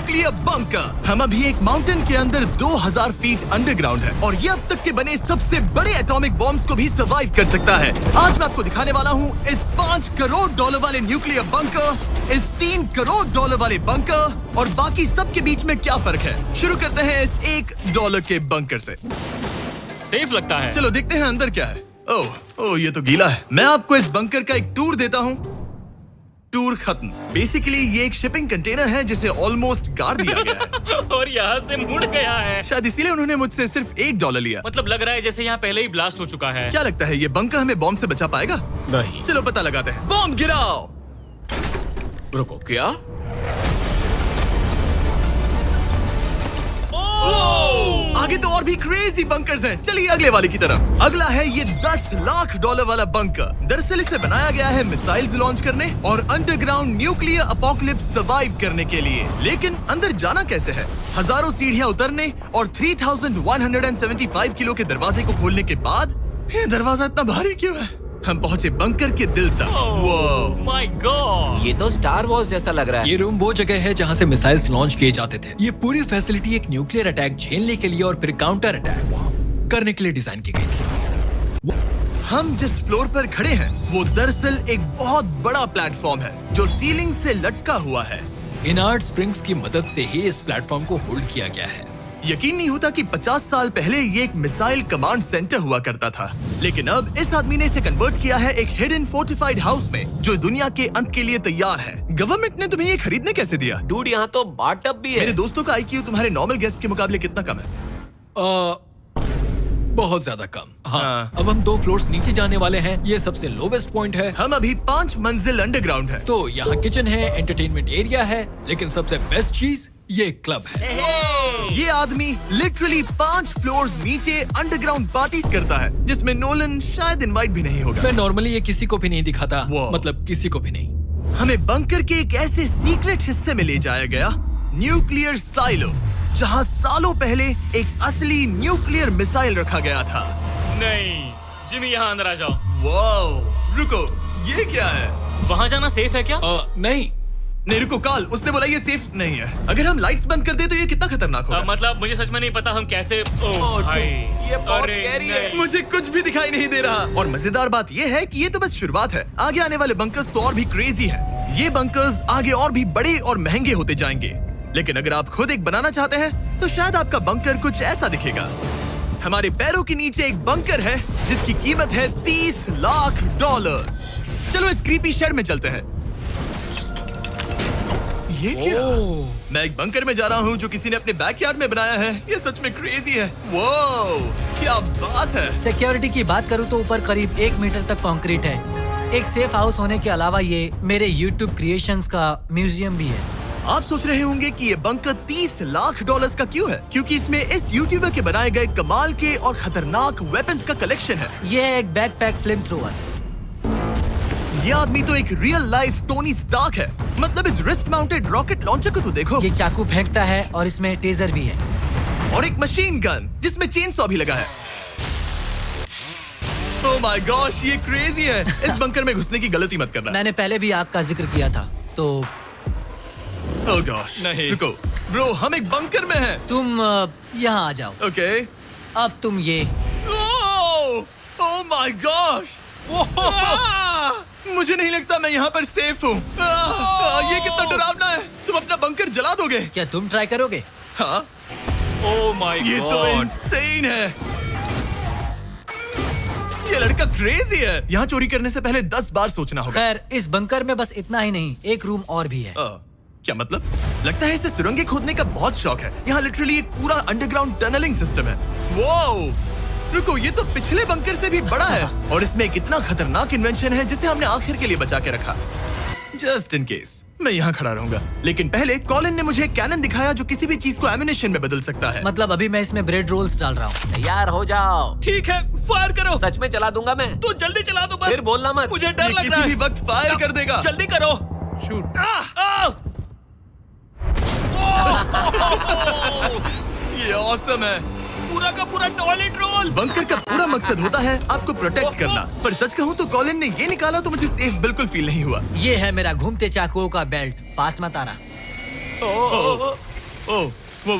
Nuclear bunker. हम अभी एक माउंटेन के अंदर 2000 फीट अंडरग्राउंड है और ये अब तक के बने सबसे बड़े एटॉमिक बॉम्ब्स को भी सर्वाइव कर सकता है। आज मैं आपको दिखाने वाला हूँ इस $5 करोड़ वाले न्यूक्लियर बंकर, इस $3 करोड़ वाले बंकर और बाकी सब के बीच में क्या फर्क है। शुरू करते हैं इस $1 के बंकर से। सेफ लगता है। चलो देखते हैं अंदर क्या है। ओह ये तो गीला है। मैं आपको इस बंकर का एक टूर देता हूँ। टूर खत्म। बेसिकली ये एक शिपिंग कंटेनर है जिसे ऑलमोस्ट गाड़ दिया गया है और यहाँ से मुड़ गया है। शायद इसीलिए उन्होंने मुझसे सिर्फ $1 लिया। मतलब लग रहा है जैसे यहाँ पहले ही ब्लास्ट हो चुका है। क्या लगता है ये बंकर हमें बॉम्ब से बचा पाएगा? नहीं। चलो पता लगाते हैं। बॉम्ब गिराओ। रुको, क्या? आगे तो और भी क्रेजी बंकर्स हैं। चलिए अगले वाले की तरफ। अगला है ये $10 लाख वाला बंकर। दरअसल इसे बनाया गया है मिसाइल्स लॉन्च करने और अंडरग्राउंड न्यूक्लियर अपोकलिप्स सर्वाइव करने के लिए। लेकिन अंदर जाना कैसे है? हजारों सीढ़ियां उतरने और 3175 किलो के दरवाजे को खोलने के बाद ये दरवाजा इतना भारी क्यों है? हम पहुंचे बंकर के दिल तक। ओह माय गॉड, ये तो स्टार वॉर्स जैसा लग रहा है। ये रूम वो जगह है जहाँ से मिसाइल्स लॉन्च किए जाते थे। ये पूरी फैसिलिटी एक न्यूक्लियर अटैक झेलने के लिए और फिर काउंटर अटैक करने के लिए डिजाइन की गई थी। हम जिस फ्लोर पर खड़े हैं वो दरअसल एक बहुत बड़ा प्लेटफॉर्म है जो सीलिंग से लटका हुआ है। इनार्ड स्प्रिंग्स की मदद से ही इस प्लेटफॉर्म को होल्ड किया गया है। यकीन नहीं होता कि 50 साल पहले ये एक मिसाइल कमांड सेंटर हुआ करता था, लेकिन अब इस आदमी ने इसे कन्वर्ट किया है एक हिडन फोर्टिफाइड हाउस में जो दुनिया के अंत के लिए तैयार है। गवर्नमेंट ने तुम्हें ये खरीदने कैसे दिया? डूड, यहाँ तो बाथटब भी है। मेरे दोस्तों का IQ तुम्हारे नॉर्मल गेस्ट के मुकाबले कितना कम है? बहुत ज्यादा कम। हाँ। अब हम 2 फ्लोर्स नीचे जाने वाले हैं। ये सबसे लोवेस्ट पॉइंट है। हम अभी 5 मंजिल अंडरग्राउंड है। तो यहाँ किचन है, एंटरटेनमेंट एरिया है, लेकिन सबसे बेस्ट चीज ये क्लब है। ये आदमी लिटरली 5 फ्लोर्स नीचे अंडरग्राउंड पार्टीज करता है जिसमें नोलन शायद इनवाइट भी नहीं होगा। मैं नॉर्मली ये किसी को भी नहीं दिखाता। Wow. मतलब किसी को भी नहीं। हमें बंकर के एक ऐसे सीक्रेट हिस्से में ले जाया गया, न्यूक्लियर साइलो, जहां सालों पहले एक असली न्यूक्लियर मिसाइल रखा गया था। नहीं जिमी, यहाँ अंदर आ जाओ। वाओ, रुको, ये क्या है? वहाँ जाना सेफ है क्या? नहीं। नहीं रुको, काल, उसने बोला ये सेफ नहीं है। अगर हम लाइट्स बंद कर दे तो ये कितना खतरनाक होगा? मतलब मुझे सच में नहीं पता हम कैसे। ओह भाई, ये बहुत अरे स्कैरी है। नहीं। मुझे कुछ भी दिखाई नहीं दे रहा। और मजेदार बात ये है कि ये तो बस शुरुआत है। आगे आने वाले बंकर्स तो और भी क्रेजी हैं। ये बंकर्स आगे और भी बड़े और महंगे होते जाएंगे। लेकिन अगर आप खुद एक बनाना चाहते हैं तो शायद आपका बंकर कुछ ऐसा दिखेगा। हमारे पैरों के नीचे एक बंकर है जिसकी कीमत है $30 लाख। चलो इस क्रीपी शेड में चलते हैं। ये क्या? मैं एक बंकर में जा रहा हूँ जो किसी ने अपने बैकयार्ड में बनाया है। ये सच में क्रेजी है। वाओ, क्या बात है। सिक्योरिटी की बात करूँ तो ऊपर करीब 1 मीटर तक कंक्रीट है। एक सेफ हाउस होने के अलावा ये मेरे YouTube क्रिएशंस का म्यूजियम भी है। आप सोच रहे होंगे कि ये बंकर $30 लाख का क्यों है? क्योंकि इसमें इस यूट्यूबर के बनाए गए कमाल के और खतरनाक वेपन्स का कलेक्शन है। ये है एक बैकपैक फ्लेम थ्रोवर। ये आदमी तो एक रियल लाइफ टोनी स्टार्क है। मतलब इस रिस्ट माउंटेड रॉकेट लॉन्चर को तो देखो। ये चाकू फेंकता है और इसमें टेजर भी है। और एक मशीन गन जिसमें चेन सॉ भी लगा है। ओह माय गॉश, ये क्रेजी है। इस बंकर में घुसने की गलती मत करना। मैंने पहले भी आपका जिक्र किया था। तो ओह गॉश, नहीं। रुको ब्रो, हम एक बंकर में हैं। तुम यहाँ आ जाओ। ओके। अब तुम ये ओह माय गॉश, मुझे नहीं लगता मैं यहाँ पर सेफ हूँ। ये कितना डरावना है। तुम अपना बंकर जला दोगे? क्या तुम ट्राई करोगे? हाँ, ओह माय ये तो गॉड, इंसेन है। ये लड़का क्रेजी है। यहाँ चोरी करने से पहले 10 बार सोचना होगा। खैर, इस बंकर में बस इतना ही नहीं, एक रूम और भी है। क्या मतलब? लगता है इसे सुरंगें खोदने का बहुत शौक है। यहाँ लिटरली एक पूरा अंडरग्राउंड टनलिंग सिस्टम है। वाओ, रुको, ये तो पिछले बंकर से भी बड़ा है और इसमें एक इतना खतरनाक इन्वेंशन है जिसे हमने आखिर के लिए बचा के रखा। जस्ट इन केस मैं यहाँ खड़ा रहूंगा। लेकिन पहले कॉलिन ने मुझे एक कैनन दिखाया जो किसी भी चीज को एम्युनिशन में बदल सकता है। मतलब अभी मैं इसमें ब्रेड रोल्स डाल रहा हूँ। तैयार हो जाओ। ठीक है, फायर करो। सच में चला दूंगा मैं। तो जल्दी चला दो बस। फिर बोलना मत। मुझे डर ये लग रहा किसी है। भी वक्त फायर कर देगा। जल्दी करो। शूट। ये ऑसम है। पूरा का पूरा टॉयलेट रोल। बंकर का पूरा मकसद होता है आपको प्रोटेक्ट करना। पर सच कहूँ तो कॉलिन ने ये निकाला तो मुझे सेफ बिल्कुल फील नहीं हुआ। ये है मेरा घूमते चाकुओं का बेल्ट। पास मत आना। ओह वो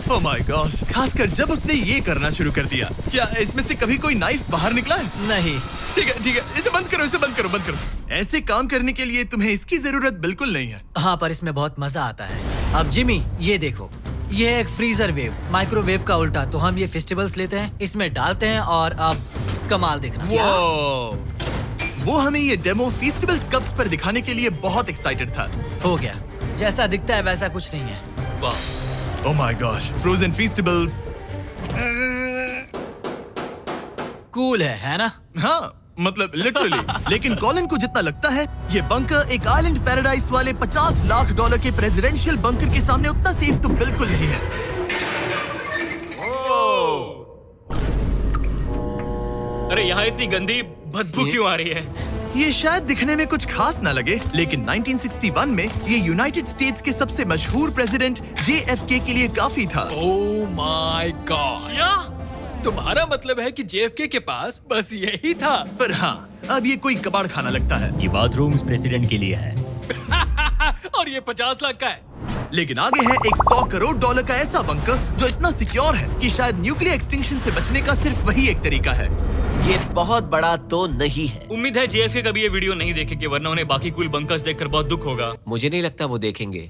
ओह माय गॉश, खासकर जब उसने ये करना शुरू कर दिया। क्या इसमें से कभी कोई नाइफ बाहर निकला है? नहीं। ठीक है, इसे बंद करो, बंद करो। ऐसे काम करने के लिए तुम्हें इसकी जरूरत बिल्कुल नहीं है। हाँ, पर इसमें बहुत मजा आता है। अब जिमी, ये देखो, ये एक फ्रीजर वेव, माइक्रोवेव का उल्टा। तो हम ये फेस्टिवल्स लेते हैं, इसमें डालते हैं और अब कमाल देखना। वो हमें ये डेमो फेस्टिवल्स कप्स पर दिखाने के लिए बहुत एक्साइटेड था। हो गया, जैसा दिखता है वैसा कुछ नहीं है। वाह, oh my gosh, frozen festivals. Cool है ना? हाँ, मतलब लिटरली। लेकिन कॉलिन को जितना लगता है, ये बंकर एक आइलैंड पैराडाइज वाले $50 लाख के प्रेसिडेंशियल बंकर के सामने उतना सेफ तो बिल्कुल नहीं है। अरे यहाँ इतनी गंदी बदबू क्यों आ रही है? ये शायद दिखने में कुछ खास ना लगे, लेकिन 1961 में ये यूनाइटेड स्टेट्स के सबसे मशहूर प्रेसिडेंट JFK के लिए काफी था। ओह माय गॉड, क्या? तुम्हारा मतलब है कि JFK के पास बस यही था? पर हाँ, अब ये कोई कबाड़ खाना लगता है। ये बाथरूम्स प्रेसिडेंट के लिए है। और ये 50 लाख का है। लेकिन आगे है एक $100 करोड़ का ऐसा बंकर जो इतना सिक्योर है कि शायद न्यूक्लियर एक्सटिंक्शन से बचने का सिर्फ वही एक तरीका है। ये बहुत बड़ा तो नहीं है। उम्मीद है JFK कभी ये वीडियो नहीं देखेंगे, वरना उन्हें बाकी कूल बंकर्स देखकर बहुत दुख होगा। मुझे नहीं लगता वो देखेंगे।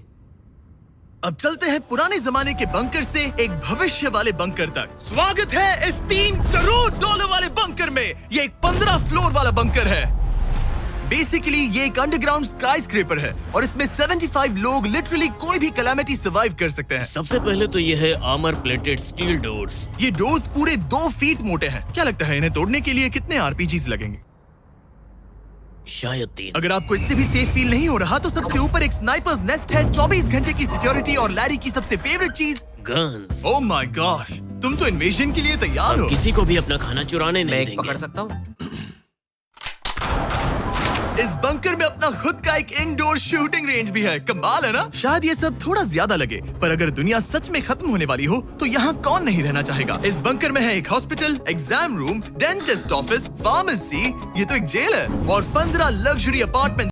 अब चलते हैं पुराने जमाने के बंकर से एक भविष्य वाले बंकर तक। स्वागत है इस $3 करोड़ वाले बंकर में। ये एक 15 फ्लोर वाला बंकर है। बेसिकली ये एक अंडरग्राउंड स्काईस्क्रेपर है और इसमें 75 लोग लिटरली कोई भी कैलामिटी सर्वाइव कर सकते हैं। सबसे पहले तो ये है आर्मर प्लेटेड स्टील डोर्स। ये डोर्स पूरे 2 फीट मोटे हैं। क्या लगता है इन्हें तोड़ने के लिए कितने RPGs लगेंगे? शायद 3। अगर आपको इससे भी सेफ फील नहीं हो रहा तो सबसे ऊपर एक स्नाइपर्स नेस्ट है, 24 घंटे की सिक्योरिटी और लैरी की सबसे फेवरेट चीज गन्स। ओह माय गॉश, तुम तो इन्वेजन के लिए तैयार हम हो। किसी को भी अपना खाना चुराने मैं नहीं एक देंगे। पकड़ सकता हूँ? इस बंकर में अपना खुद का एक इंडोर शूटिंग रेंज भी है। कमाल है ना? शायद ये सब थोड़ा ज्यादा लगे, पर अगर दुनिया सच में खत्म होने वाली हो तो यहाँ कौन नहीं रहना चाहेगा। इस बंकर में है एक hospital, exam room, dentist office, pharmacy, ये तो एक जेल है, और 15 लग्जरी अपार्टमेंट